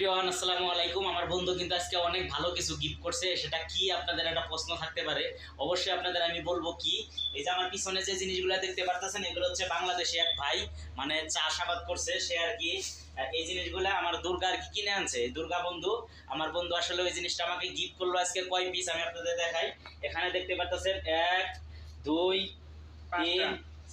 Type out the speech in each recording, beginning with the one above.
Everyone, আসসালামু আলাইকুম। আমার বন্ধু কিন্তু আজকে অনেক ভালো কিছু গিফট করছে। সেটা কি আপনাদের একটা প্রশ্ন থাকতে পারে। অবশ্যই আপনাদের আমি বলবো কি, এই যে আমার পিছনে যে জিনিসগুলো দেখতে পারতেছেন, এগুলো হচ্ছে বাংলাদেশে এক ভাই মানে চাষাবাদ করছে সে আর কি। এই জিনিসগুলো আমার দুর্গা আর কি কিনে আনছে। দুর্গা বন্ধু, আমার বন্ধু আসলে ওই জিনিসটা আমাকে গিফট করলো। আজকে কয় পিস আমি আপনাদের দেখাই। এখানে দেখতে পারতেছেন 1 2 3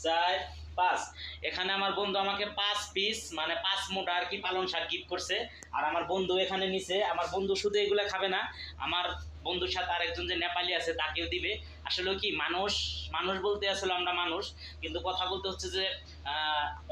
4 5। এখানে আমার বন্ধু আমাকে 5 পিস মানে 5 মোটা আর কি পালং শাক গিফট করছে। আর আমার বন্ধু এখানে নিছে। আমার বন্ধু শুধু এগুলো খাবে না, আমার বন্ধুর সাথে আরেকজন যে নেপালি আছে তাকেও দিবে। আসলে কি, মানুষ মানুষ বলতে আসলে আমরা মানুষ, কিন্তু কথা বলতে হচ্ছে যে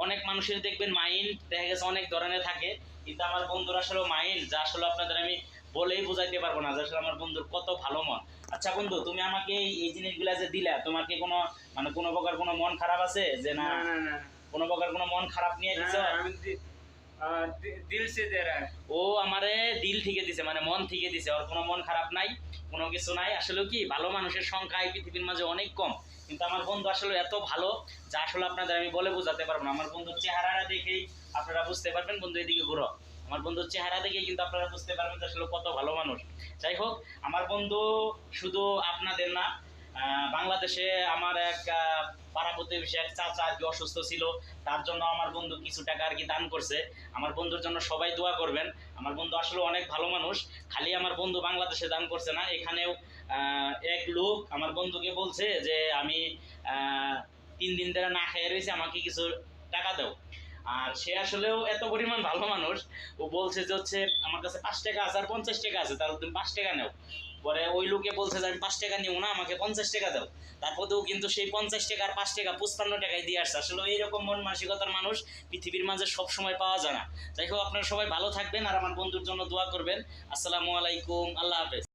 অনেক মানুষের দেখবেন মাইন্ড দেখা গেছে অনেক ধরনের থাকে, কিন্তু আমার বন্ধুর আসলে মাইন্ড যা আসলে আপনাদের আমি বলেই বোঝাইতে পারবো না যে আসলে আমার বন্ধুর কত ভালো মন। আচ্ছা বন্ধু, তুমি আমাকে এই জিনিসগুলা যে দিলা, তোমার কি কোনো মানে কোনো প্রকার কোনো মন খারাপ আছে যে না? না না না কোনো প্রকার কোনো মন খারাপ নিয়ে দিছো? আমি দিল সে দে রা হ্যায়। ও আমারে দিল থেকে দিছে, মানে মন থেকে দিছে, ওর কোনো মন খারাপ নাই, কোনো কিছু নাই। আসলে কি, ভালো মানুষের সংখ্যা এই পৃথিবীর মাঝে অনেক কম, কিন্তু আমার বন্ধু আসলে এত ভালো যা আসলে আপনাদের আমি বলে বোঝাতে পারবো না। আমার বন্ধুর চেহারাটা দেখেই আপনারা বুঝতে পারবেন। বন্ধু এদিকে ঘুরো, আমার বন্ধুর চেহারা দেখেই কিন্তু আপনারা বুঝতে পারবেন যে আসলে কত ভালো মানুষ। যাই হোক, আমার বন্ধু শুধু আপনাদের না, বাংলাদেশে আমার এক পাড়া প্রতিবেশী এক চাচা আর কি অসুস্থ ছিল, তার জন্য আমার বন্ধু কিছু টাকা আর কি দান করছে। আমার বন্ধুর জন্য সবাই দোয়া করবেন। আমার বন্ধু আসলে অনেক ভালো মানুষ। খালি আমার বন্ধু বাংলাদেশে দান করছে না, এখানেও এক লোক আমার বন্ধুকে বলছে যে আমি 3 দিন ধরে না খেয়ে রয়েছে, আমাকে কিছু টাকা দাও। আর সে আসলেও এত পরিমাণ ভালো মানুষ, ও বলছে যে হচ্ছে আমার কাছে 5 টাকা আছে আর 50 টাকা আছে, তাহলে তুমি 5 টাকা নাও। পরে ওই লোকে বলছে যে আমি 5 টাকা নিও না, আমাকে 50 টাকা দাও। তারপরেও কিন্তু সেই 50 টাকা আর 5 টাকা 55 টাকায় দিয়ে আসছে। আসলে এইরকম মন মানসিকতার মানুষ পৃথিবীর মাঝে সব সময় পাওয়া যায় না। যাই হোক, আপনারা সবাই ভালো থাকবেন আর আমার বন্ধুর জন্য দোয়া করবেন। আসসালামু আলাইকুম, আল্লাহ হাফেজ।